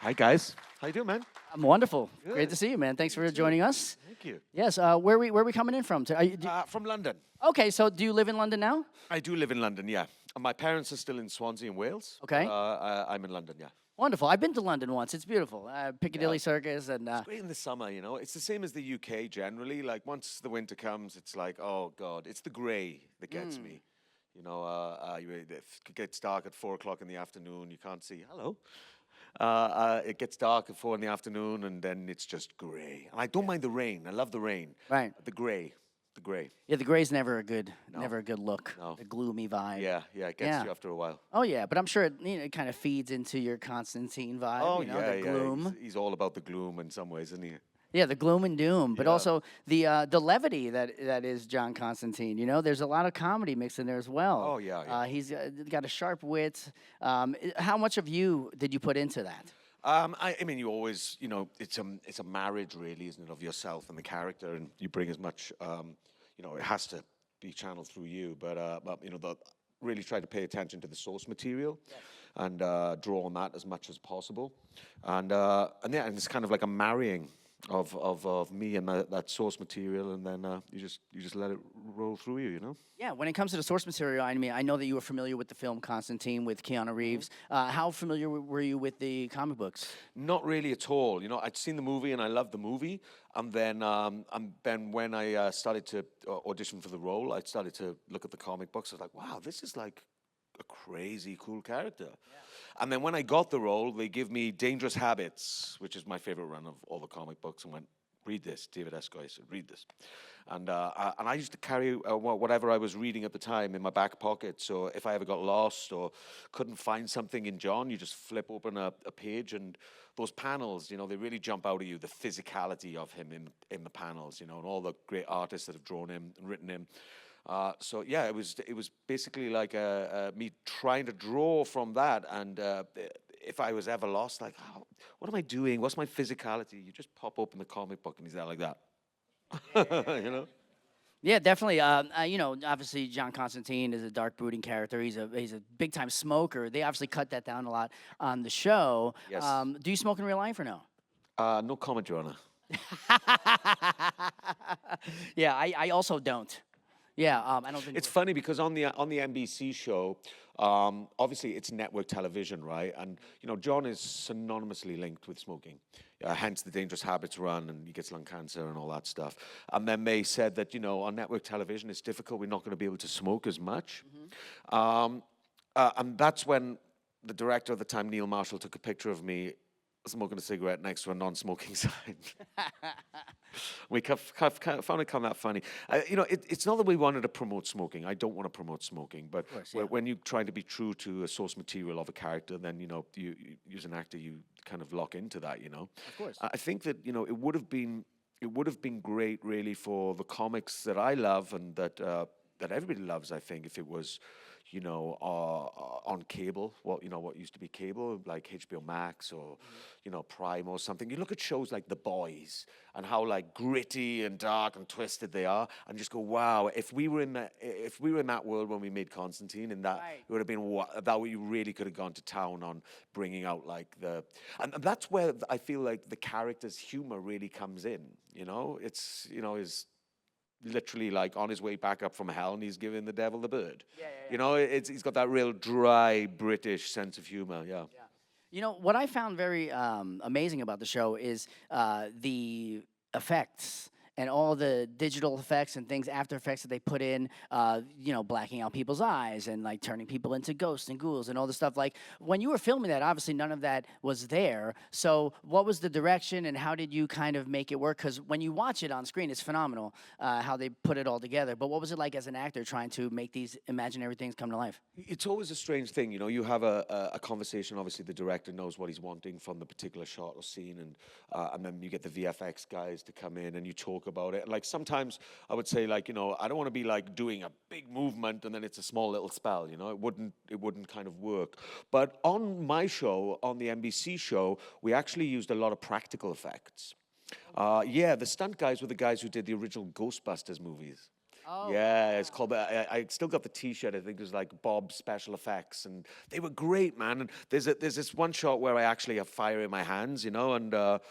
Hi, guys. How you doing, man? I'm wonderful. Good. Great to see you, man. Thanks for too. joining us. Thank you. Yes. Where we coming in from? From London. Okay. So do you live in London now? I do live in London, yeah. My parents are still in Swansea in Wales. Okay. I'm in London, yeah. Wonderful. I've been to London once. It's beautiful. Piccadilly Circus and. It's great in the summer, you know. It's the same as the UK generally. Like once the winter comes, it's like, oh God, it's the grey that gets me. You know, it gets dark at 4 o'clock in the afternoon. You can't see. Hello. It gets dark at 4 in the afternoon, and then it's just grey. And I don't mind the rain. I love the rain. Right. The grey. Yeah, the gray's never a good, No. never a good look. No. The gloomy vibe. Yeah, it gets you after a while. Oh yeah, but I'm sure it kind of feeds into your Constantine vibe. Oh, the gloom. He's all about the gloom in some ways, isn't he? Yeah, the gloom and doom, but Yeah. also the levity that is John Constantine. You know, there's a lot of comedy mixed in there as well. Oh, yeah. He's got a sharp wit. How much of you did you put into that? I mean, you always, you know, it's a marriage, really, isn't it, of yourself and the character, and you bring as much, you know, it has to be channeled through you, but you know, really try to pay attention to the source material and draw on that as much as possible, and it's kind of like a marrying of me and that source material, and then you just let it roll through you, you know. Yeah, when it comes to the source material, I mean, I know that you were familiar with the film Constantine with Keanu Reeves. How familiar were you with the comic books? Not really at all. You know, I'd seen the movie and I loved the movie, and then when I started to audition for the role, I started to look at the comic books. I was like, wow, this is like a crazy cool character. Yeah. And then when I got the role, they give me Dangerous Habits, which is my favorite run of all the comic books, and went, read this. David Esquire said, read this. And I used to carry whatever I was reading at the time in my back pocket. So if I ever got lost or couldn't find something in John, you just flip open a page, and those panels, you know, they really jump out at you, the physicality of him in the panels, you know, and all the great artists that have drawn him and written him. So yeah, it was basically like me trying to draw from that, and if I was ever lost, like, oh, what am I doing? What's my physicality? You just pop open the comic book and he's there like that, you know. Yeah, definitely. You know, obviously John Constantine is a dark, brooding character. He's a big time smoker. They obviously cut that down a lot on the show. Yes. Do you smoke in real life or no? No comment, Your Honor. Yeah, I also don't. Yeah, I don't think it's funny because on the NBC show, obviously it's network television, right? And you know, John is synonymously linked with smoking, hence the Dangerous Habits run, and he gets lung cancer and all that stuff. And then they said that, you know, on network television it's difficult; we're not going to be able to smoke as much. And that's when the director at the time, Neil Marshall, took a picture of me smoking a cigarette next to a non-smoking sign. We found it kind of that funny. You know, it's not that we wanted to promote smoking. I don't want to promote smoking, but course, yeah. when you try to be true to a source material of a character, then, you know, you as an actor, you kind of lock into that, you know. Of course. I think that, you know, it would have been great, really, for the comics that I love and that everybody loves. I think if it was, you know, on cable, what used to be cable, like HBO Max or, you know, Prime or something. You look at shows like The Boys and how like gritty and dark and twisted they are, and just go, wow, if we were in that world when we made Constantine, and that it would have been that we really could have gone to town on bringing out like and that's where I feel like the character's humor really comes in. You know, it's, you know, is literally like on his way back up from hell, and he's giving the devil the bird. Yeah. You know, he's got that real dry British sense of humor. Yeah. You know, what I found very amazing about the show is the effects and all the digital effects and things, after effects that they put in, you know, blacking out people's eyes and like turning people into ghosts and ghouls and all the stuff. Like when you were filming that, obviously none of that was there. So what was the direction and how did you kind of make it work? Because when you watch it on screen, it's phenomenal how they put it all together. But what was it like as an actor trying to make these imaginary things come to life? It's always a strange thing, you know. You have a conversation. Obviously, the director knows what he's wanting from the particular shot or scene, and then you get the VFX guys to come in and you talk about it. Like sometimes I would say, like, you know, I don't want to be like doing a big movement and then it's a small little spell, you know. It wouldn't kind of work. But on my show, on the NBC show, we actually used a lot of practical effects. Yeah, the stunt guys were the guys who did the original Ghostbusters movies. Yeah, it's called. I still got the T-shirt. I think it was like Bob's Special Effects, and they were great, man. And there's this one shot where I actually have fire in my hands, and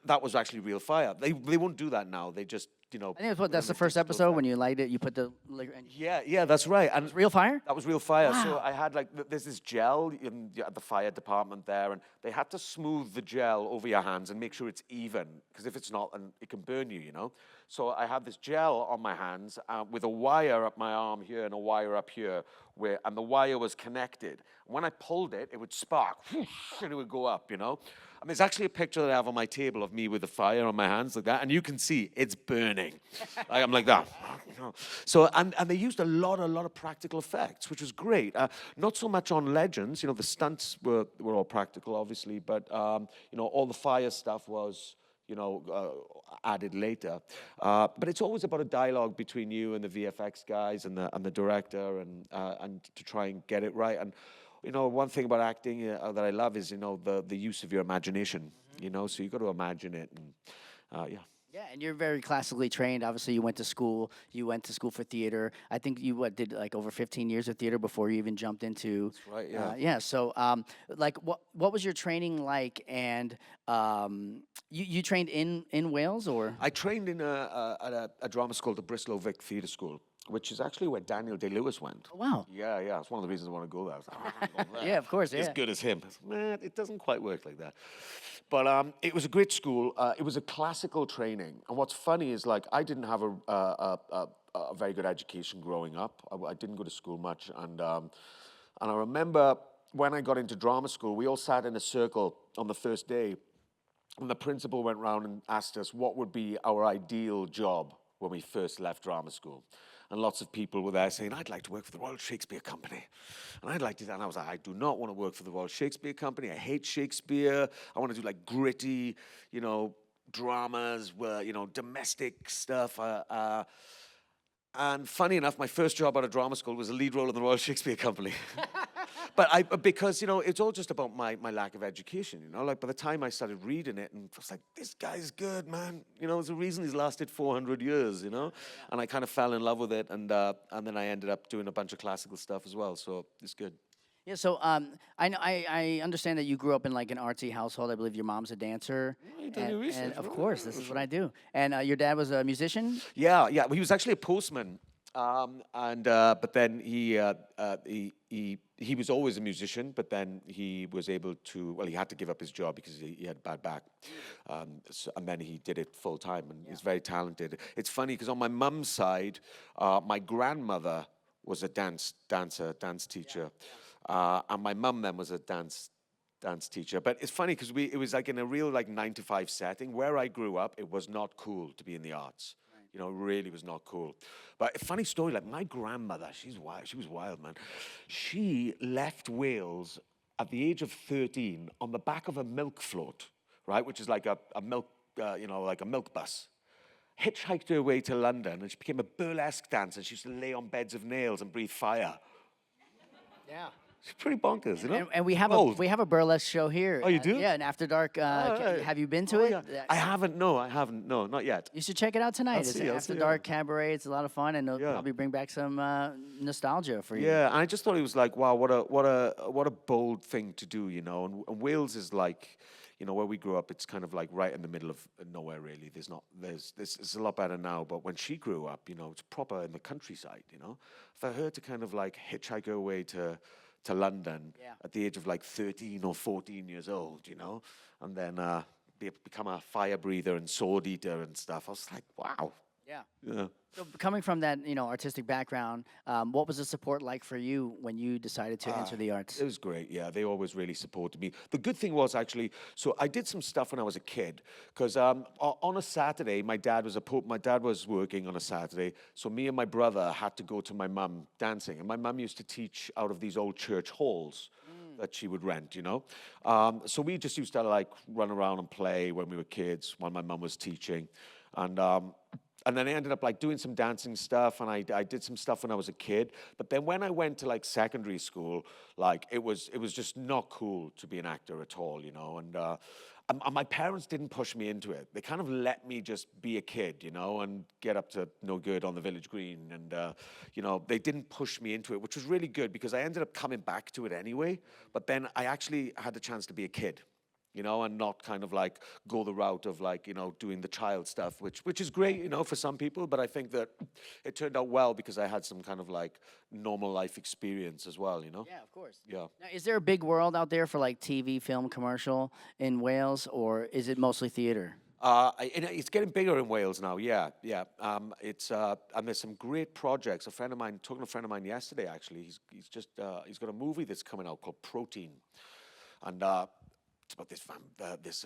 that was actually real fire. They won't do that now. They just I think put that's in the a first digital episode effect. when you light it, you put the liquor and Yeah, that's right. And it's real fire? that was real fire. So Wow. I had there's this gel in the fire department there, and they had to smooth the gel over your hands and make sure it's even, because if it's not, and it can burn you. So I had this gel on my hands with a wire up my arm here and a wire up here, and the wire was connected. When I pulled it, it would spark, and it would go up. And there's actually a picture that I have on my table of me with the fire on my hands like that, and you can see it's burning. I'm like that. So and they used a lot of practical effects, which was great. Not so much on Legends. The stunts were all practical, obviously, but all the fire stuff was added later. But it's always about a dialogue between you and the VFX guys and the director, and to try and get it right. And one thing about acting that I love is the use of your imagination. So you got to imagine it, and yeah. Yeah, and you're very classically trained. Obviously, you went to school. You went to school for theater. I think you did like over 15 years of theater before you even jumped into. That's right. Yeah. Yeah. So, what was your training like? And you trained in Wales, or? I trained in at a drama school, the Bristol Vic Theatre School, which is actually where Daniel Day-Lewis went. Oh, wow. Yeah. It's one of the reasons I want to go there. I was like, I'm going there. Yeah, of course. As Yeah. good as him. I said, man, it doesn't quite work like that. But it was a great school. It was a classical training. And what's funny is, I didn't have a very good education growing up. I didn't go to school much. And I remember when I got into drama school, we all sat in a circle on the first day. And the principal went round and asked us what would be our ideal job when we first left drama school. And lots of people were there saying, I'd like to work for the Royal Shakespeare Company. And I'd like to do that. And I was like, I do not want to work for the Royal Shakespeare Company. I hate Shakespeare. I want to do gritty, dramas, where, domestic stuff. And funny enough, my first job out of drama school was a lead role in the Royal Shakespeare Company. Because it's all just about my lack of education. By the time I started reading it, and I was like, this guy's good, man. There's a reason he's lasted 400 years. And I kind of fell in love with it, and then I ended up doing a bunch of classical stuff as well. So it's good. Yeah, so I understand that you grew up in an artsy household. I believe your mom's a dancer. Oh, you done your research, and of right? course, this is what I do. And your dad was a musician? Yeah. Well, he was actually a postman, but then he was always a musician. But then he was able to. Well, he had to give up his job because he had bad back, and then he did it full time. And he's very talented. It's funny because on my mum's side, my grandmother was a dance teacher, and my mum then was a dance teacher. But it's funny because it was in a real 9-to-5 setting. Where I grew up, it was not cool to be in the arts. It really was not cool. But a funny story, my grandmother, she's wild. She was wild, man. She left Wales at the age of 13 on the back of a milk float, right, which is like a milk, like a milk bus. Hitchhiked her way to London, and she became a burlesque dancer. She used to lay on beds of nails and breathe fire. Yeah. It's pretty bonkers, And we have a burlesque show here. Oh, you do? Yeah, an After Dark. Have you been to it? Yeah. I haven't. No, not yet. You should check it out tonight. It's an I'll After see, Dark cabaret. It's a lot of fun, and it'll Yeah. probably bring back some nostalgia for you. Yeah, and I just thought it was wow, what a bold thing to do, And Wales is where we grew up. It's kind of right in the middle of nowhere, really. It's a lot better now, but when she grew up, it's proper in the countryside, For her to kind of hitchhike her way to London at the age of 13 or 14 years old, and then become a fire breather and sword eater and stuff. I was like, wow. Yeah. So coming from that, artistic background, what was the support like for you when you decided to enter the arts? It was great, yeah. They always really supported me. The good thing was actually, so I did some stuff when I was a kid, because on a Saturday, my dad was working on a Saturday, so me and my brother had to go to my mum dancing, and my mum used to teach out of these old church halls that she would rent, So we just used to run around and play when we were kids while my mum was teaching, and and then I ended up like doing some dancing stuff, and I did some stuff when I was a kid. But then when I went to like secondary school, like it was just not cool to be an actor at all, you know. And my parents didn't push me into it. They kind of let me just be a kid, you know, and get up to no good on the village green. And you know, they didn't push me into it, which was really good because I ended up coming back to it anyway. But then I actually had the chance to be a kid, you know, and not kind of like go the route of like, you know, doing the child stuff, which is great, you know, for some people. But I think that it turned out well because I had some kind of like normal life experience as well, you know? Yeah, of course. Yeah. Now, is there a big world out there for like TV, film, commercial in Wales, or is it mostly theater? It's getting bigger in Wales now. Yeah, yeah. It's and there's some great projects. A friend of mine, talking to a friend of mine yesterday, actually, he's got a movie that's coming out called Protein, and it's about this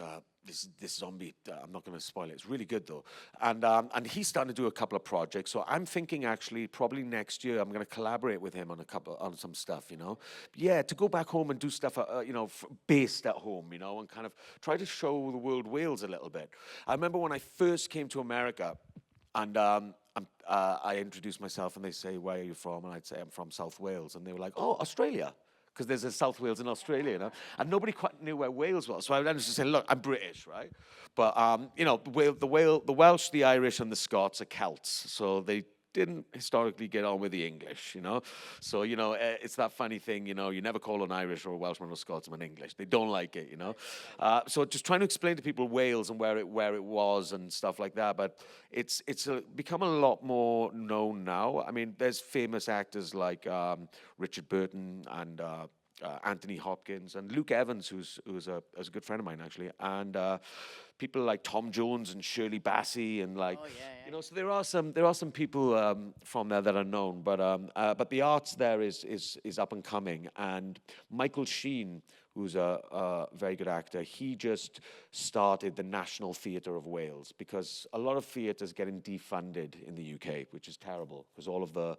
zombie. I'm not going to spoil it. It's really good though, and he's starting to do a couple of projects. So I'm thinking actually probably next year I'm going to collaborate with him on some stuff. You know, yeah, to go back home and do stuff. You know, based at home. You know, and kind of try to show the world Wales a little bit. I remember when I first came to America, and I introduced myself, and they say, "Where are you from?" And I'd say, "I'm from South Wales," and they were like, "Oh, Australia." Because there's a South Wales in Australia, you know, and nobody quite knew where Wales was. So I was just saying, look, I'm British, right? But you know, the Welsh, the Irish, and the Scots are Celts, so they didn't historically get on with the English, you know. So you know, it's that funny thing, you know, you never call an Irish or a Welshman or Scotsman English. They don't like it, you know. So just trying to explain to people Wales and where it was and stuff like that. But it's become a lot more known now. I mean, there's famous actors like Richard Burton and Anthony Hopkins and Luke Evans, who's a good friend of mine actually, and people like Tom Jones and Shirley Bassey and like, Oh, yeah, yeah. you know, so there are some people from there that are known, but the arts there is up and coming, and Michael Sheen, who's a very good actor, he just started the National Theatre of Wales because a lot of theatres getting defunded in the UK, which is terrible because all of the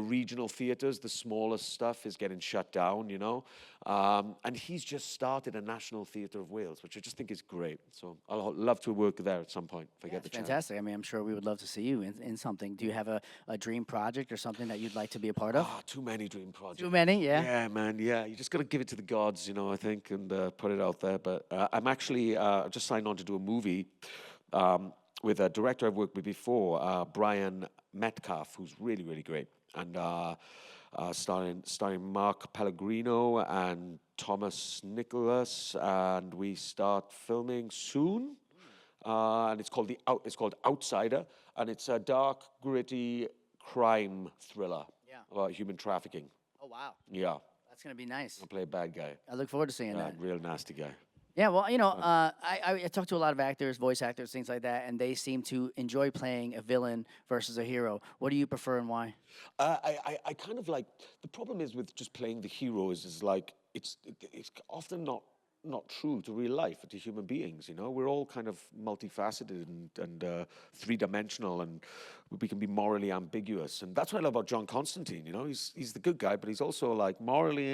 regional theatres, the smaller stuff is getting shut down, you know. And he's just started a National Theatre of Wales, which I just think is great. So I'll love to work there at some point if I get the chance. Fantastic. I mean, I'm sure we would love to see you in something. Do you have a dream project or something that you'd like to be a part of? Too many dream projects. Too many, yeah. Yeah, man. Yeah, you just got to give it to the gods, you know. I think, and put it out there. But I'm actually just signed on to do a movie with a director I've worked with before, Brian Metcalf, who's really, really great, and starring Mark Pellegrino and Thomas Nicholas, and we start filming soon. And it's called Outsider, and it's a dark, gritty crime thriller about human trafficking. Oh, wow. Yeah, That's going to be nice. I play a bad guy, I look forward to seeing that. real nasty guy. Yeah, well, you know, I talk to a lot of actors, voice actors, things like that, and they seem to enjoy playing a villain versus a hero. What do you prefer and why? I kind of like, the problem is with just playing the hero is like it's often not true to real life, to human beings. You know, we're all kind of multifaceted and three-dimensional, and we can be morally ambiguous. And that's what I love about John Constantine. You know, he's the good guy, but he's also like morally,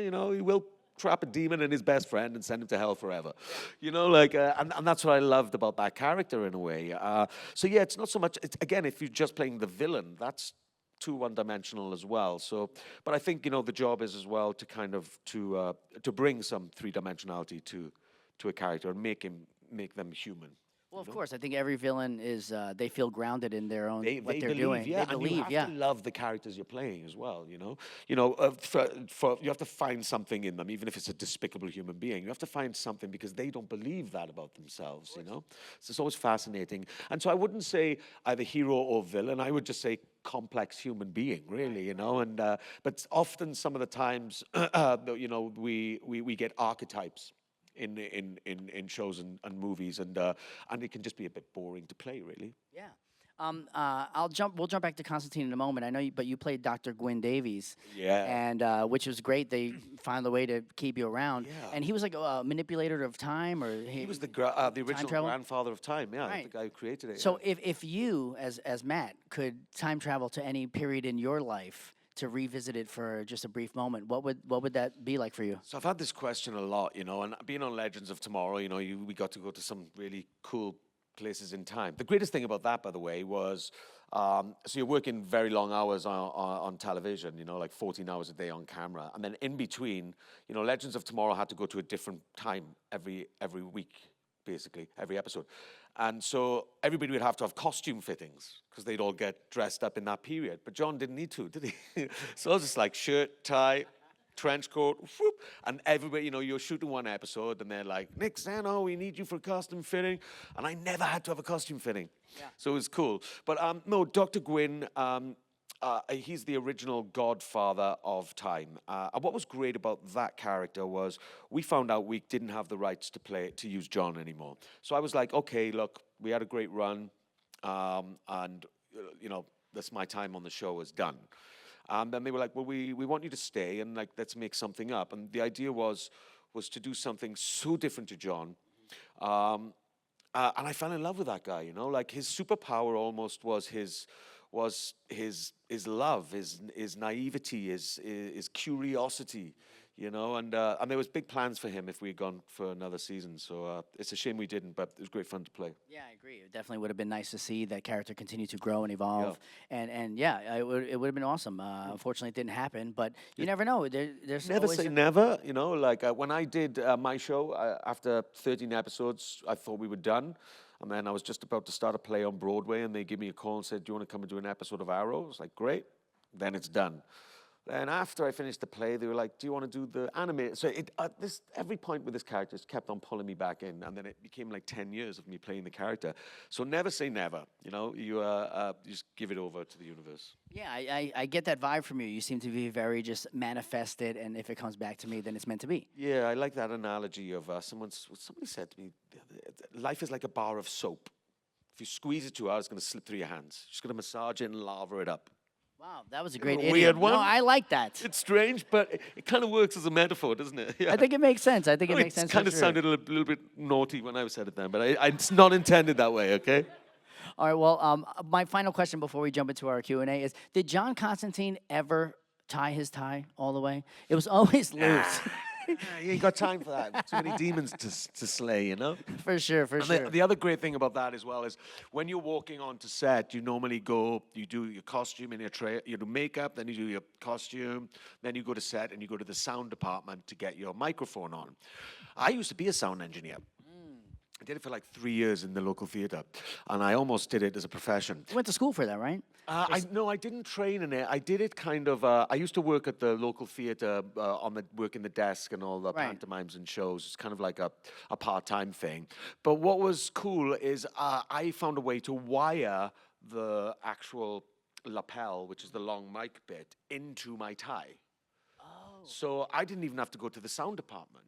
you know, he will trap a demon in his best friend and send him to hell forever. You know, like, and that's what I loved about that character in a way. So yeah, it's not so much, again, if you're just playing the villain, that's too one-dimensional as well. So, but I think, you know, the job is as well to kind of, to bring some three-dimensionality to a character and make them human. Well, of course, I think every villain is, they feel grounded in their own, what They they're believe, doing. yeah, They and believe, you have to love the characters you're playing as well. You know, for you have to find something in them, even if it's a despicable human being. You have to find something because they don't believe that about themselves. You know, so it's always fascinating. And so I wouldn't say either hero or villain. I would just say complex human being, really. You know, and but often some of the times, you know, we get archetypes in shows and movies, and it can just be a bit boring to play, really. Yeah. We'll jump back to Constantine in a moment. I know but you played Dr. Gwyn Davies. Yeah. And which was great. They found a way to keep you around. Yeah. And he was like a manipulator of time, or He was the original travel? grandfather of time, yeah, Right. the guy who created it. So if you as Matt could time travel to any period in your life to revisit it for just a brief moment, what would that be like for you? So I've had this question a lot, you know, and being on Legends of Tomorrow, you know, we got to go to some really cool places in time. The greatest thing about that, by the way, was so you're working very long hours on television, you know, like 14 hours a day on camera. And then in between, you know, Legends of Tomorrow had to go to a different time every week, basically, every episode. And so everybody would have to have costume fittings because they'd all get dressed up in that period. But John didn't need to, did he? So it was just like shirt, tie, trench coat, whoop, and everybody, you know, you're shooting one episode and they're like, Nick Zano, we need you for a costume fitting. And I never had to have a costume fitting. Yeah. So it was cool. But no, Dr. Gwyn, he's the original godfather of time. And what was great about that character was we found out we didn't have the rights to use John anymore. So I was like, okay, look, we had a great run. And, you know, that's my time on the show is done. And then they were like, well, we want you to stay and like let's make something up. And the idea was to do something so different to John. And I fell in love with that guy, you know, like his superpower almost was his love, his naivety, his curiosity, you know, and there was big plans for him if we had gone for another season. So it's a shame we didn't, but it was great fun to play. Yeah, I agree. It definitely would have been nice to see that character continue to grow and evolve. Yeah. And yeah, it would have been awesome. Unfortunately, it didn't happen, but you never know. There's never always say never, you know, like when I did my show, after 13 episodes, I thought we were done. And then I was just about to start a play on Broadway, and they gave me a call and said, do you want to come and do an episode of Arrow? I was like, great. Then it's done. Then after I finished the play, they were like, do you want to do the anime? So every point with this character just kept on pulling me back in. And then it became like 10 years of me playing the character. So never say never, you know, you just give it over to the universe. Yeah, I get that vibe from you. You seem to be very just manifested, and if it comes back to me, then it's meant to be. Yeah, I like that analogy of somebody said to me, life is like a bar of soap. If you squeeze it too hard, it's going to slip through your hands. You're just going to massage it and lava it up. Wow, that was a great weird idiom. one. No, I like that. It's strange, but it kind of works as a metaphor, doesn't it? Yeah. I think it makes sense. It makes sense. It kind of sounded a little bit naughty when I said it then, but it's not intended that way, okay? All right, well, my final question before we jump into our Q&A is, did John Constantine ever tie his tie all the way? It was always loose. You ain't got time for that. Too many demons to slay, you know? For sure. The other great thing about that as well is when you're walking onto set, you normally you do your costume and you do makeup, then you do your costume, then you go to set and you go to the sound department to get your microphone on. I used to be a sound engineer. I did it for like 3 years in the local theater, and I almost did it as a profession. You went to school for that, right? No, I didn't train in it. I did it kind of. I used to work at the local theater working the desk and all the pantomimes and shows. It's kind of like a part-time thing. But what was cool is I found a way to wire the actual lapel, which is the long mic bit, into my tie. Oh. So I didn't even have to go to the sound department.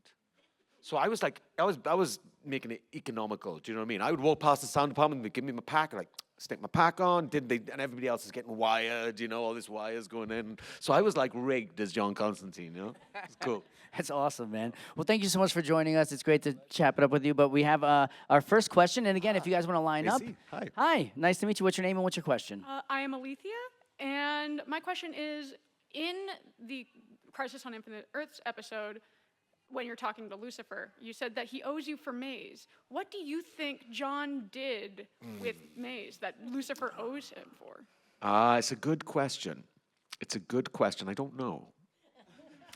So I was like, I was making it economical. Do you know what I mean? I would walk past the sound department, they'd give me my pack, like stick my pack on, and everybody else is getting wired, you know, all these wires going in. So I was like rigged as John Constantine, you know? It's cool. That's awesome, man. Well, thank you so much for joining us. It's great to chap it up with you. But we have our first question. And again, if you guys want to line up. Hi. Hi. Nice to meet you. What's your name and what's your question? I am Alethea, and my question is, in the Crisis on Infinite Earths episode, when you're talking to Lucifer, you said that he owes you for Maze. What do you think John did with Maze that Lucifer owes him for? It's a good question. I don't know.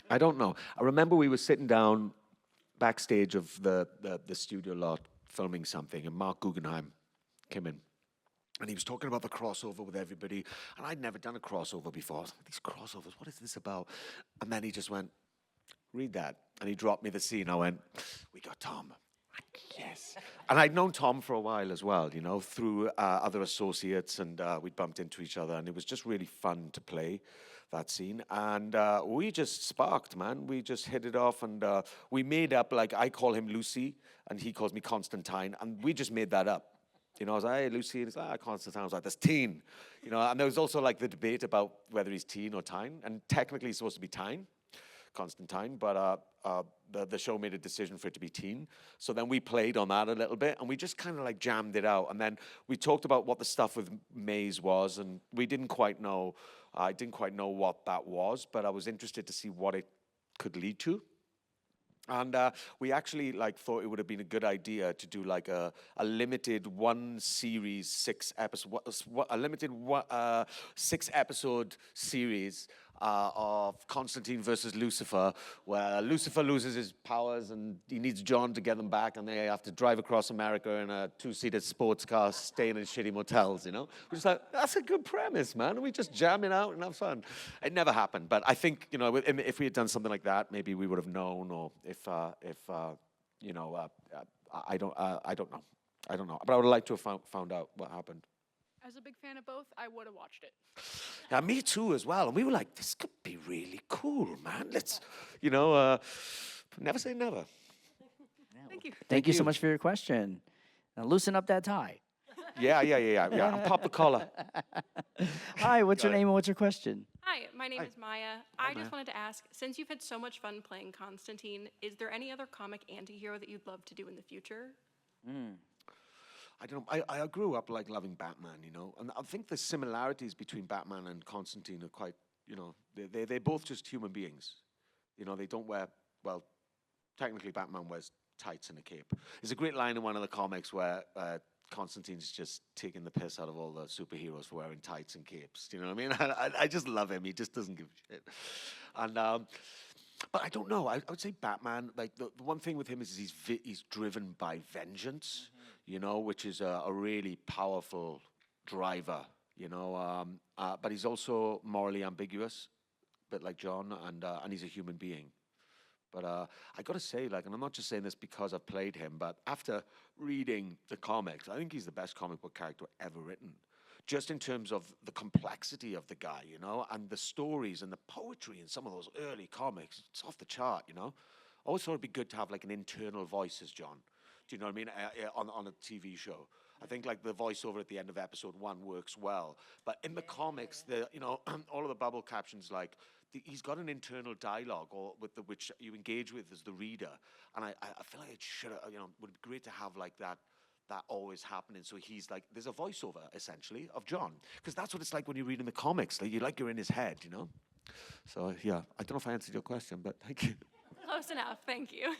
I remember we were sitting down backstage of the studio lot filming something, and Mark Guggenheim came in. And he was talking about the crossover with everybody. And I'd never done a crossover before. I was like, these crossovers, what is this about? And then he just went, read that. And he dropped me the scene. I went, we got Tom. Yes. And I'd known Tom for a while as well, you know, through other associates, and we bumped into each other, and it was just really fun to play that scene. And we just sparked, man. We just hit it off, and we made up, like, I call him Lucy, and he calls me Constantine, and we just made that up. You know, I was like, hey, Lucy, and he's like, Constantine. I was like, that's teen. You know, and there was also, like, the debate about whether he's teen or Tyne, and technically he's supposed to be Tyne. Constantine, but the show made a decision for it to be teen. So then we played on that a little bit, and we just kind of like jammed it out. And then we talked about what the stuff with Maze was, and we didn't quite know. I didn't quite know what that was, but I was interested to see what it could lead to. And we actually thought it would have been a good idea to do like a limited one series, 6 episode, a limited 6 episode series of Constantine versus Lucifer, where Lucifer loses his powers and he needs John to get them back, and they have to drive across America in a 2-seater sports car, staying in shitty motels, We're just like, that's a good premise, man. We just jam it out and have fun. It never happened, but I think, if we had done something like that, maybe we would have known, or I don't know. I don't know. But I would like to have found out what happened. As a big fan of both, I would have watched it. Yeah, me too as well. And we were like, this could be really cool, man. Let's, never say never. Thank you. Thank you so much for your question. Now loosen up that tie. Yeah. Pop the collar. Hi, what's your name and what's your question? Hi, my name is Maya. I just wanted to ask, since you've had so much fun playing Constantine, is there any other comic anti-hero that you'd love to do in the future? I don't know. I grew up loving Batman, and I think the similarities between Batman and Constantine are quite, they're both just human beings. They don't wear, well, technically Batman wears tights and a cape. There's a great line in one of the comics where Constantine's just taking the piss out of all the superheroes for wearing tights and capes. Do you know what I mean? I just love him. He just doesn't give a shit. And but I don't know. I would say Batman. The one thing with him is he's driven by vengeance. Which is a really powerful driver. But he's also morally ambiguous, a bit like John, and he's a human being. But I got to say, and I'm not just saying this because I've played him, but after reading the comics, I think he's the best comic book character ever written. Just in terms of the complexity of the guy, and the stories and the poetry in some of those early comics, it's off the chart, I always thought it'd be good to have an internal voice as John. Do you know what I mean? On a TV show. I think the voiceover at the end of episode 1 works well. But in the comics, all of the bubble captions, he's got an internal dialogue which you engage with as the reader. And I feel like it should would be great to have that always happening. So he's there's a voiceover essentially of John. Because that's what it's like when you read in the comics. You're in his head, So yeah, I don't know if I answered your question, but thank you. Close enough, thank you.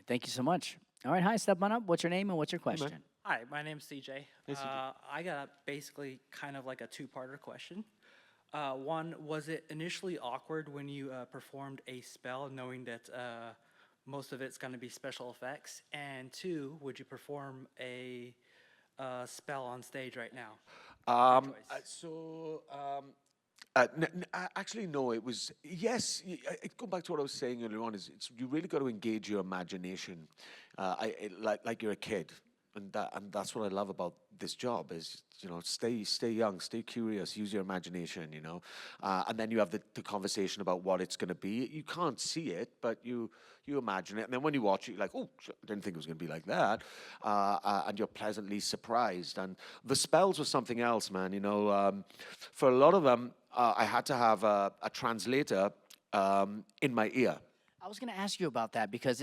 Thank you so much. All right, hi, step on up. What's your name and what's your question? Hi, my name's CJ. Hey, CJ. I got basically kind of a two-parter question. One, was it initially awkward when you performed a spell, knowing that most of it's going to be special effects? And 2, would you perform a spell on stage right now? Actually, no. It was yes. Go back to what I was saying earlier on. You really got to engage your imagination, like you're a kid, and that's what I love about this job is stay young, stay curious, use your imagination, and then you have the conversation about what it's going to be. You can't see it, but you imagine it, and then when you watch it, you're like, oh, I didn't think it was going to be like that, and you're pleasantly surprised. And the spells were something else, man. For a lot of them, I had to have a translator in my ear. I was going to ask you about that because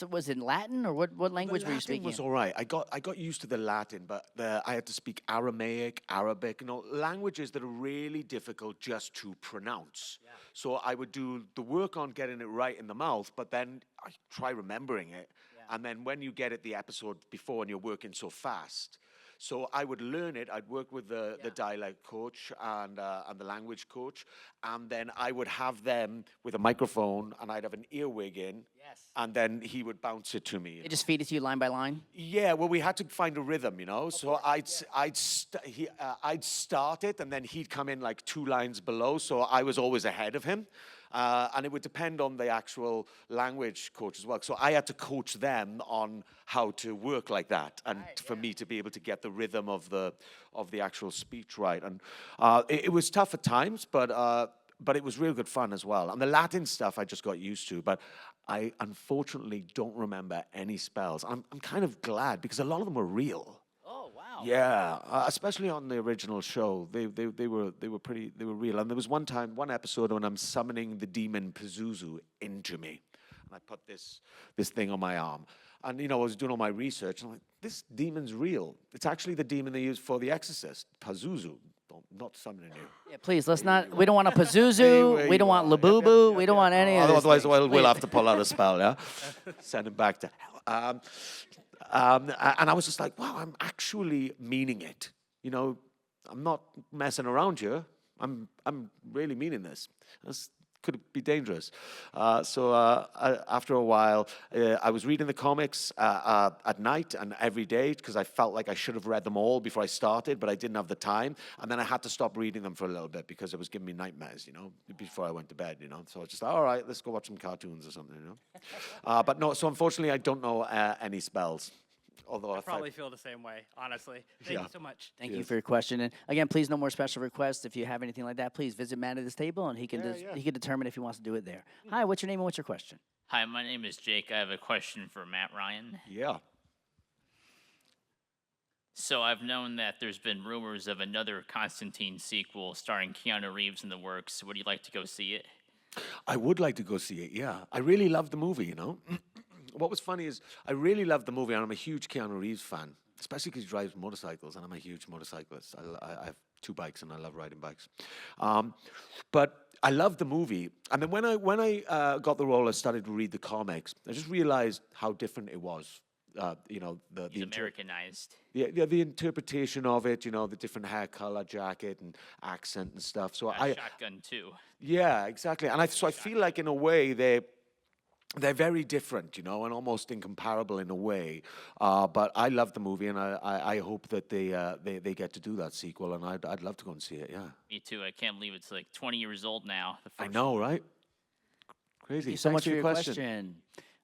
was it Latin or what language were you speaking? The Latin was all right. I got used to the Latin, but I had to speak Aramaic, Arabic, languages that are really difficult just to pronounce. Yeah. So I would do the work on getting it right in the mouth, but then I try remembering it. Yeah. And then when you get it the episode before and you're working so fast, so I would learn it. I'd work with the dialect coach and the language coach, and then I would have them with a microphone, and I'd have an earwig in, and then he would bounce it to me. They just feed it to you line by line? Yeah, well, we had to find a rhythm, So I'd start it, and then he'd come in 2 lines below, so I was always ahead of him. And it would depend on the actual language coach as well. So I had to coach them on how to work like that, and for me to be able to get the rhythm of the actual speech right. And it was tough at times, but it was real good fun as well. And the Latin stuff I just got used to, but I unfortunately don't remember any spells. I'm kind of glad because a lot of them were real. Yeah, especially on the original show, they were real. And there was one episode when I'm summoning the demon Pazuzu into me, and I put this thing on my arm, and I was doing all my research, and I'm like, this demon's real. It's actually the demon they used for The Exorcist, Pazuzu. not something new. Yeah, please, let's not. We don't want a Pazuzu. We don't want Labubu. We don't want any of this. Otherwise, we'll have to pull out a spell, yeah? Send him back to hell. And I was just like, wow, I'm actually meaning it. You know, I'm not messing around here. I'm really meaning this. This could be dangerous. After a while, I was reading the comics at night and every day because I felt like I should have read them all before I started, but I didn't have the time. And then I had to stop reading them for a little bit because it was giving me nightmares, you know, before I went to bed, you know. So I was just like, all right, let's go watch some cartoons or something, you know. But no, so unfortunately, I don't know any spells. Although I probably feel the same way, honestly. Thank you so much. Thank you for your question. And again, please, no more special requests. If you have anything like that, please visit Matt at his table, and he can he can determine if he wants to do it there. Hi, what's your name and what's your question? Hi, my name is Jake. I have a question for Matt Ryan. Yeah. So I've known that there's been rumors of another Constantine sequel starring Keanu Reeves in the works. Would you like to go see it? I would like to go see it, yeah. I really love the movie, you know. What was funny is I really loved the movie, and I'm a huge Keanu Reeves fan, especially because he drives motorcycles, and I'm a huge motorcyclist. I have 2 bikes, and I love riding bikes. But I loved the movie, and then when I got the role, I started to read the comics. I just realized how different it was. You know, He's Americanized. the interpretation of it. You know, the different hair color, jacket, and accent and stuff. So Shotgun too. yeah, exactly. And I feel like in a way they're very different, you know, and almost incomparable in a way. But I love the movie, and I hope that they get to do that sequel, and I'd love to go and see it. Yeah. Me too. I can't believe it's like 20 years old now. I know, right? Crazy. Thank you so Thanks much for your question.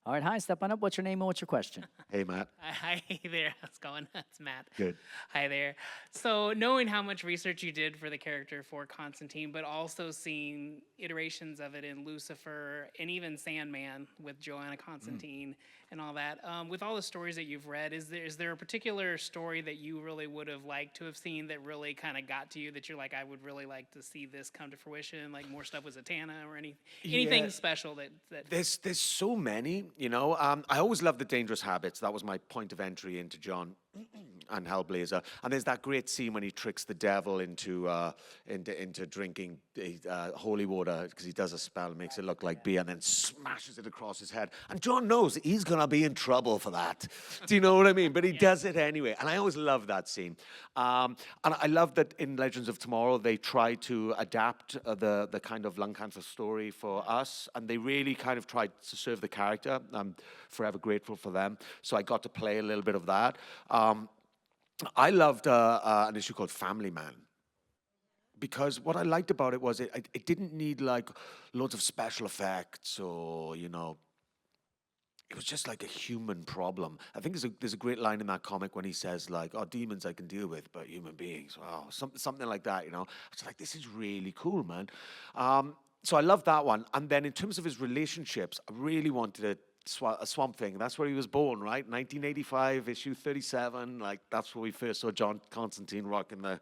All right, hi, step on up. What's your name and what's your question? Hey, Matt. Hi there. How's it going? It's Matt. Good. Hi there. So, knowing how much research you did for the character for Constantine, but also seeing iterations of it in Lucifer and even Sandman with Joanna Constantine and all that, with all the stories that you've read, is there a particular story that you really would have liked to have seen that really kind of got to you that you're like, I would really like to see this come to fruition, like more stuff with Zatanna or anything special that There's so many, you know. I always loved the Dangerous Habits. That was my point of entry into John and Hellblazer. And there's that great scene when he tricks the devil into drinking holy water because he does a spell, makes it look like beer, and then smashes it across his head. And John knows he's gonna be in trouble for that. Do you know what I mean? But he does it anyway. And I always love that scene. And I love that in Legends of Tomorrow they try to adapt the kind of lung cancer story for us, and they really kind of tried to serve the character. I'm forever grateful for them. So I got to play a little bit of that. I loved an issue called Family Man, because what I liked about it was it didn't need like loads of special effects or, you know, it was just like a human problem. I think there's a great line in that comic when he says like, oh, demons I can deal with, but human beings, wow, something like that, you know. I was like, this is really cool, man. So I love that one. And then in terms of his relationships, I really wanted a Swamp Thing. That's where he was born, right? 1985, issue 37. Like, that's where we first saw John Constantine rocking the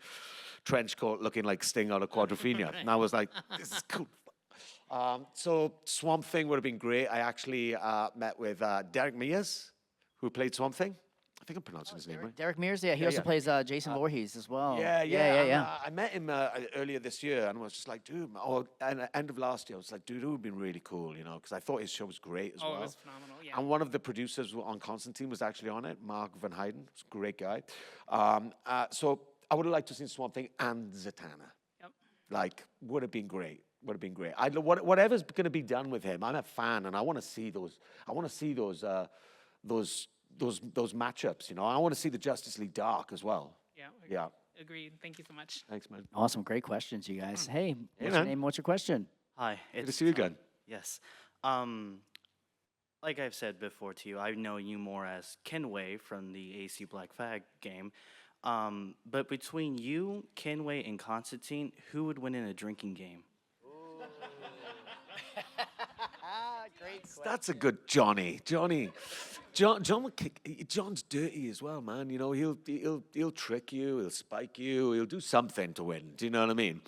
trench coat looking like Sting out of Quadrophenia. And I was like, this is cool. So Swamp Thing would have been great. I actually met with Derek Mears, who played Swamp Thing. I think I'm pronouncing his name right. Derek Mears, yeah, he also plays Jason Voorhees as well. Yeah. I met him earlier this year, and I was just like, dude, or at the end of last year, I was like, dude, it would have been really cool, you know, because I thought his show was great as well. it was phenomenal, yeah. And one of the producers on Constantine was actually on it, Mark Van Heiden. He's a great guy. So I would have liked to have seen Swamp Thing and Zatanna. Yep. Like, would have been great. Would have been great. Whatever's going to be done with him, I'm a fan, and I want to see those. I want to see those matchups, you know. I want to see the Justice League Dark as well. Yeah. Agreed. Thank you so much. Thanks, man. Awesome, great questions, you guys. Hey, what's your man. name and what's your question? Hi. Good to see you again. Yes. Like I've said before to you, I know you more as Kenway from the AC Black Flag game. But between you, Kenway, and Constantine, who would win in a drinking game? That's a good Johnny. John would kick. John's dirty as well, man. You know, he'll trick you, he'll spike you, he'll do something to win. Do you know what I mean?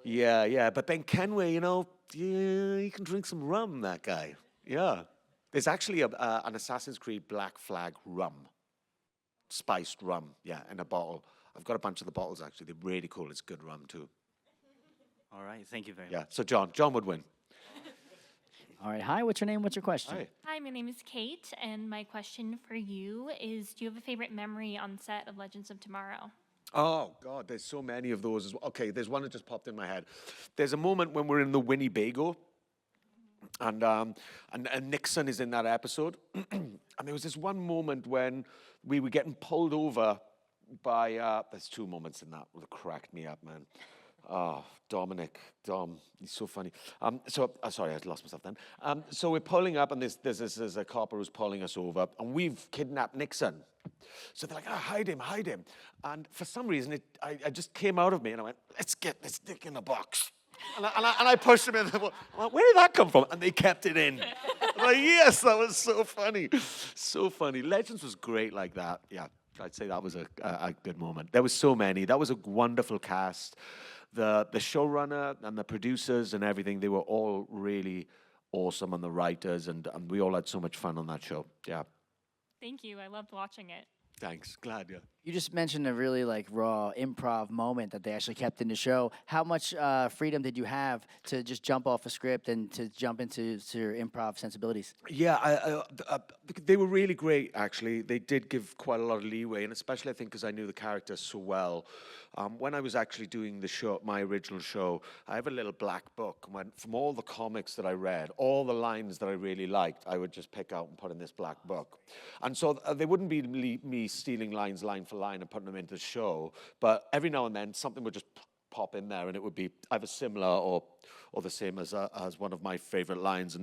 Yeah. But then Kenway, you know, he can drink some rum. That guy. Yeah. There's actually an Assassin's Creed Black Flag rum, spiced rum. Yeah, in a bottle. I've got a bunch of the bottles, actually. They're really cool. It's good rum, too. All right, thank you very Yeah, much. so John would win. All right. Hi, what's your name? What's your question? Hi. Hi, my name is Kate, and my question for you is, do you have a favorite memory on set of Legends of Tomorrow? Oh, God, there's so many of those as well. Okay, there's one that just popped in my head. There's a moment when we're in the Winnebago, and Nixon is in that episode. And there was this one moment when we were getting pulled over by, there's two moments in that that cracked me up, man. Oh, Dom, he's so funny. Sorry, I lost myself then. So we're pulling up, and there's a copper who's pulling us over, and we've kidnapped Nixon. So they're like, hide him. And for some reason, I just came out of me, and I went, let's get this dick in the box. And I pushed him in. I'm like, where did that come from? And they kept it in. I'm like, yes, that was so funny. So funny. Legends was great like that. Yeah, I'd say that was a good moment. There was so many. That was a wonderful cast. The showrunner and the producers and everything, they were all really awesome, and the writers, and we all had so much fun on that show. Yeah. Thank you. I loved watching it. Thanks. Glad, yeah. You just mentioned a really like raw improv moment that they actually kept in the show. How much freedom did you have to just jump off a script and to jump into your improv sensibilities? Yeah, they were really great, actually. They did give quite a lot of leeway, and especially, I think, because I knew the characters so well. When I was actually doing the show, my original show, I have a little black book. From all the comics that I read, all the lines that I really liked, I would just pick out and put in this black book. And so they wouldn't be me stealing lines line for line and putting them into the show, but every now and then something would just pop in there, and it would be either similar or the same as one of my favorite lines.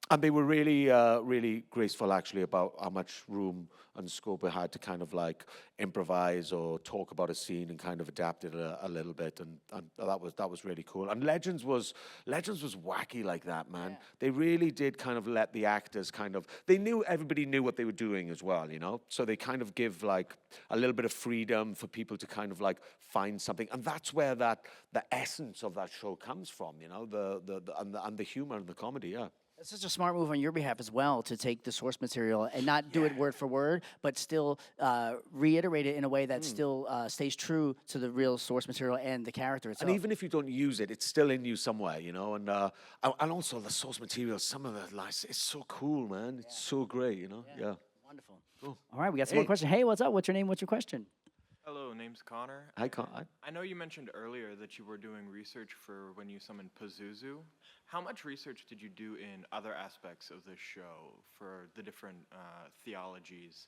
And they were really graceful, actually, about how much room and scope we had to kind of like improvise or talk about a scene and kind of adapt it a little bit, and that was really cool. And Legends was wacky like that, man. Yeah. They really did kind of let the actors everybody knew what they were doing as well, you know. So they kind of give like a little bit of freedom for people to kind of like find something, and that's where the essence of that show comes from, you know, the humor and the comedy, yeah. It's such a smart move on your behalf as well to take the source material and not do it word for word, but still reiterate it in a way that still stays true to the real source material and the character itself. And even if you don't use it, it's still in you somewhere, you know. And also the source material, some of the lines, it's so cool, man. It's so great, you know. Yeah. Wonderful. Cool. All right, we got some more questions. Hey, what's up? What's your name? What's your question? Hello, name's Connor. Hi, Connor. I know you mentioned earlier that you were doing research for when you summoned Pazuzu. How much research did you do in other aspects of the show for the different theologies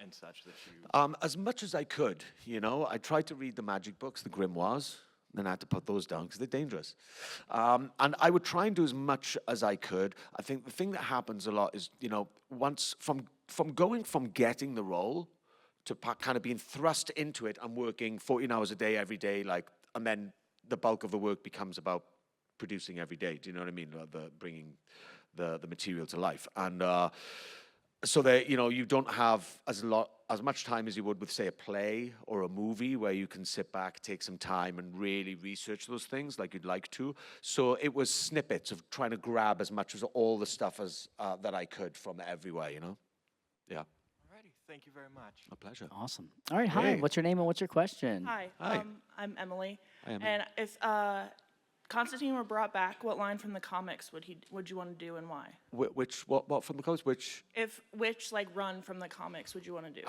and such that you... As much as I could, you know. I tried to read the magic books, the grimoires, then I had to put those down because they're dangerous. And I would try and do as much as I could. I think the thing that happens a lot is, you know, once from getting the role to kind of being thrust into it and working 14 hours a day every day, like, and then the bulk of the work becomes about producing every day. Do you know what I mean? Bringing the material to life, and so that, you know, you don't have as much time as you would with, say, a play or a movie where you can sit back, take some time, and really research those things like you'd like to. So it was snippets of trying to grab as much as all the stuff as that I could from everywhere. You know, yeah. Thank you very much. A pleasure. Awesome. All right, hi. What's your name and what's your question? Hi. Hi. I'm Emily. Hi, Emily. And if Constantine were brought back, what line from the comics would you want to do and why? What from the comics? Which Like run from the comics would you want to do?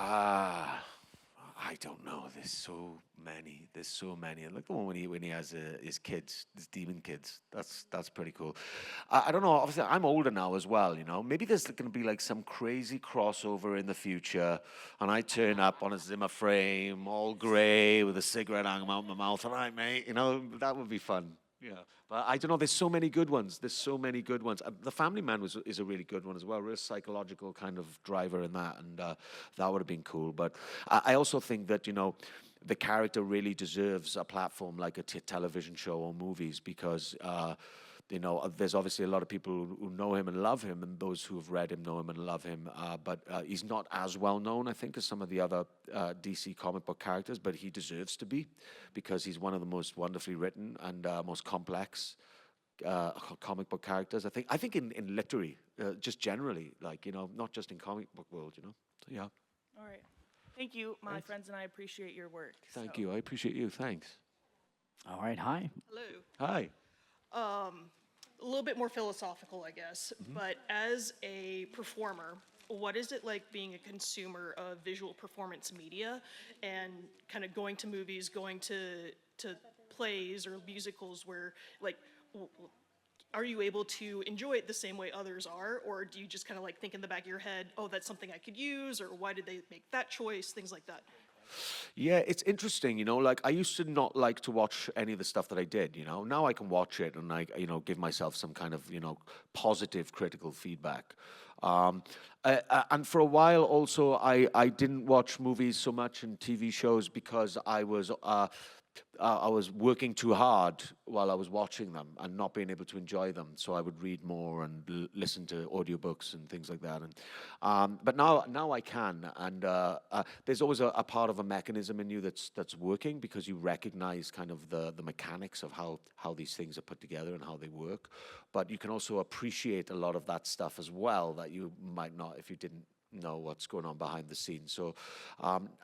I don't know. There's so many. And like the one when he has his kids, his demon kids. That's pretty cool. I don't know. Obviously, I'm older now as well. You know, maybe there's going to be like some crazy crossover in the future, and I turn up on a Zimmer frame, all grey, with a cigarette hanging out my mouth. All right, mate. You know, that would be fun. Yeah. But I don't know. There's so many good ones. The Family Man is a really good one as well. Real psychological kind of driver in that, and that would have been cool. But I also think that, you know, the character really deserves a platform like a television show or movies, because you know, there's obviously a lot of people who know him and love him, and those who have read him know him and love him. But he's not as well known, I think, as some of the other DC comic book characters. But he deserves to be, because he's one of the most wonderfully written and most complex comic book characters. I think in literary, just generally, like, you know, not just in comic book world, you know. So yeah. All right. Thank you, my friends, and I appreciate your work. Thank so. you. I appreciate you. Thanks. All right, hi. Hello. Hi. A little bit more philosophical, I guess, but as a performer, what is it like being a consumer of visual performance media and kind of going to movies, going to plays or musicals where, like, are you able to enjoy it the same way others are, or do you just kind of like think in the back of your head, oh, that's something I could use, or why did they make that choice, things like that? Yeah, it's interesting, like I used to not like to watch any of the stuff that I did, Now I can watch it and I, give myself some kind of, positive critical feedback. And for a while also, I didn't watch movies so much and TV shows because I was working too hard while I was watching them and not being able to enjoy them. So I would read more and listen to audiobooks and things like that. And but now I can. And there's always a part of a mechanism in you that's working because you recognize kind of the mechanics of how these things are put together and how they work. But you can also appreciate a lot of that stuff as well that you might not if you didn't know what's going on behind the scenes. So,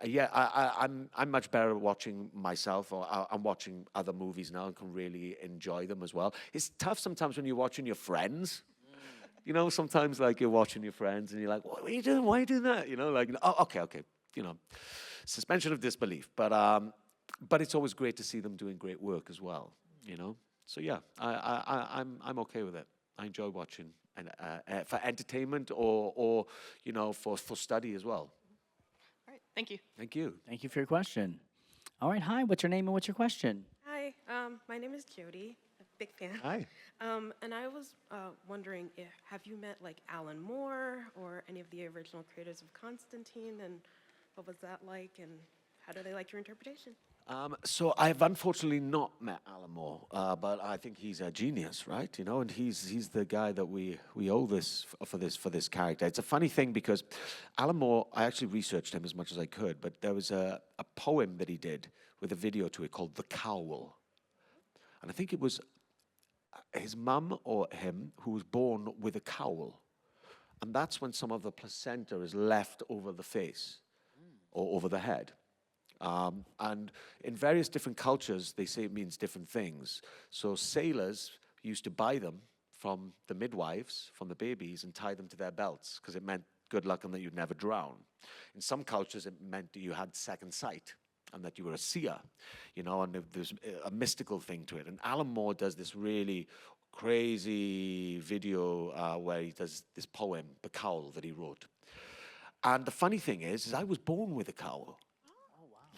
yeah, I'm much better at watching myself, or I'm watching other movies now and can really enjoy them as well. It's tough sometimes when you're watching your friends. Sometimes like you're watching your friends and you're like, what are you doing? Why are you doing that? Like, oh, okay. Suspension of disbelief. But it's always great to see them doing great work as well. So yeah, I'm okay with it. I enjoy watching. And for entertainment or for study as well. All right, thank you. Thank you. Thank you for your question. All right, hi. What's your name and what's your question? Hi, my name is Jody, a big fan. Hi. And I was wondering, have you met like Alan Moore or any of the original creators of Constantine, and what was that like, and how do they like your interpretation? So I've unfortunately not met Alan Moore, but I think he's a genius, right? And he's the guy that we owe this for this character. It's a funny thing because Alan Moore, I actually researched him as much as I could, but there was a poem that he did with a video to it called "The Cowl," and I think it was his mum or him who was born with a cowl, and that's when some of the placenta is left over the face or over the head. And in various different cultures, they say it means different things. So sailors used to buy them from the midwives, from the babies, and tie them to their belts because it meant good luck and that you'd never drown. In some cultures, it meant that you had second sight and that you were a seer, and there's a mystical thing to it. And Alan Moore does this really crazy video where he does this poem, The Cowl, that he wrote. And the funny thing is I was born with a cowl.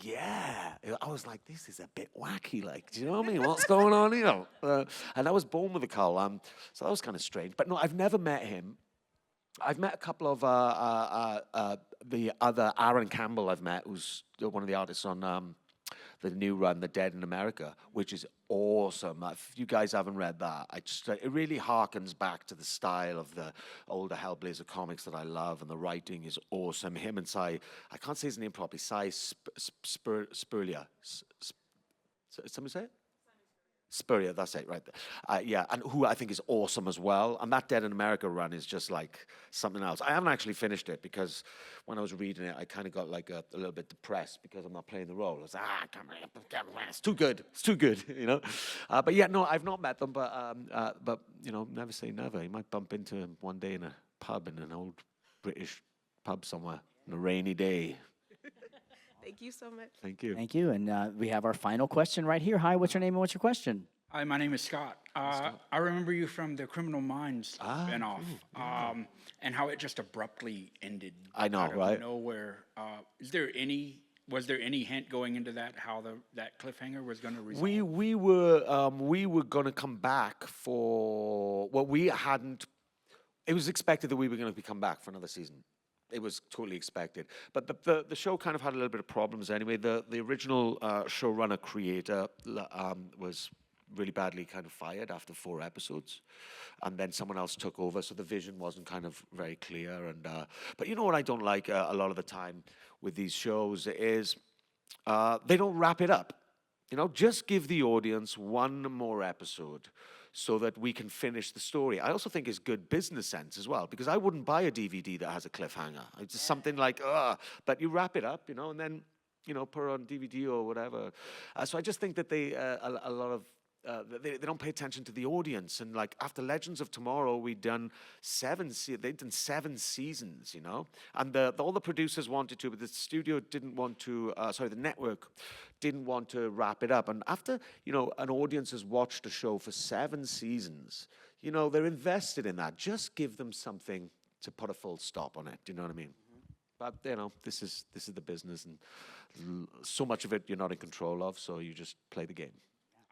Yeah, I was like, this is a bit wacky, like, do you know what I mean? What's going on here? And I was born with a cowl, so that was kind of strange. But no, I've never met him. I've met a couple of the other Aaron Campbell I've met, who's one of the artists on the new run, The Dead in America, which is awesome. If you guys haven't read that, it really harkens back to the style of the older Hellblazer comics that I love, and the writing is awesome. Him and I can't say his name properly, Spurlia. Somebody say it? Spurrier, that's it, right there. Yeah, and who I think is awesome as well. And that Dead in America run is just like something else. I haven't actually finished it because when I was reading it, I kind of got like a little bit depressed because I'm not playing the role. I was like, come on, it's too good, But yeah, no, I've not met them, but never say never. You might bump into him one day in a pub, in an old British pub somewhere on a rainy day. Thank you so much. Thank you. Thank you. And we have our final question right here. Hi, what's your name and what's your question? Hi, my name is Scott. I remember you from the Criminal Minds spinoff, and how it just abruptly ended. I know, out of right? Nowhere. Was there any hint going into that how that cliffhanger was going to resolve? We were going to come back for we hadn't. It was expected that we were going to come back for another season. It was totally expected. But the show kind of had a little bit of problems anyway. The original showrunner creator was really badly kind of fired after 4 episodes. And then someone else took over, so the vision wasn't kind of very clear. And but you know what I don't like a lot of the time with these shows is they don't wrap it up. Just give the audience one more episode so that we can finish the story. I also think it's good business sense as well, because I wouldn't buy a DVD that has a cliffhanger. It's just something like, but you wrap it up, and then, put it on DVD or whatever. So I just think that they, a lot of, they don't pay attention to the audience. And like after Legends of Tomorrow, they'd done 7 seasons, and all the producers wanted to, but the studio didn't want to, the network didn't want to wrap it up. And after, an audience has watched a show for 7 seasons, they're invested in that. Just give them something to put a full stop on it. Do you know what I mean? But, this is the business, and so much of it you're not in control of, so you just play the game.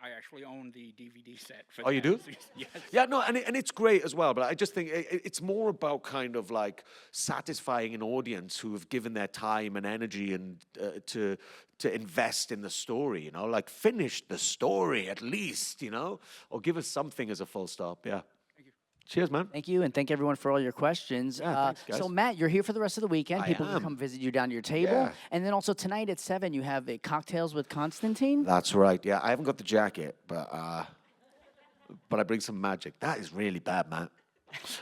I actually own the DVD set. For Oh, you do? Yes. Yeah, no, and it's great as well, but I just think it's more about kind of like satisfying an audience who have given their time and energy and to invest in the story, like finish the story at least, or give us something as a full stop, yeah. Cheers, man. Thank you, and thank everyone for all your questions. Yeah, thanks, guys. So, Matt, you're here for the rest of the weekend. I People am. can come visit you down to your table. Yeah. And then also tonight at 7, you have a Cocktails with Constantine. That's right, yeah. I haven't got the jacket, but I bring some magic. That is really bad, man.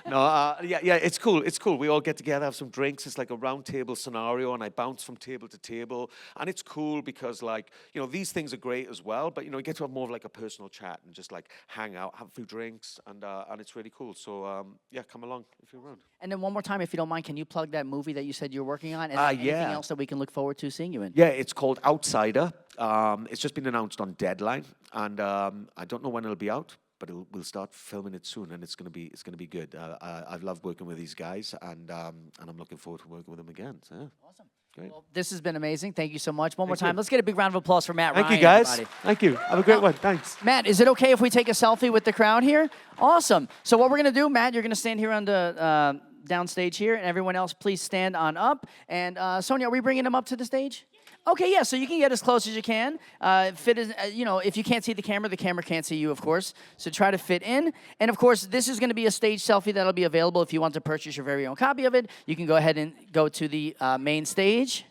No, yeah, it's cool. It's cool. We all get together, have some drinks. It's like a round table scenario, and I bounce from table to table. And it's cool because, like, these things are great as well. But you get to have more of like a personal chat and just like hang out, have a few drinks, and it's really cool. So yeah, come along if you're around. And then one more time, if you don't mind, can you plug that movie that you said you're working on? And anything yeah. else that we can look forward to seeing you in? Yeah, it's called Outsider. It's just been announced on Deadline, and I don't know when it'll be out. But we'll start filming it soon, and it's gonna be good. I've loved working with these guys, and I'm looking forward to working with them again. So, yeah. Awesome. Great. Well, this has been amazing. Thank you so much. One more Thank time. you. Let's get a big round of applause for Matt Thank Ryan. you, guys. Everybody. Thank you. Have a great one. Thanks. Matt, is it okay if we take a selfie with the crowd here? Awesome. So what we're going to do, Matt, you're going to stand here on the downstage here, and everyone else, please stand on up. And Sonia, are we bringing them up to the stage? Okay, yeah, so you can get as close as you can. Fit as, if you can't see the camera can't see you, of course. So try to fit in. And of course, this is going to be a stage selfie that'll be available if you want to purchase your very own copy of it. You can go ahead and go to the main stage.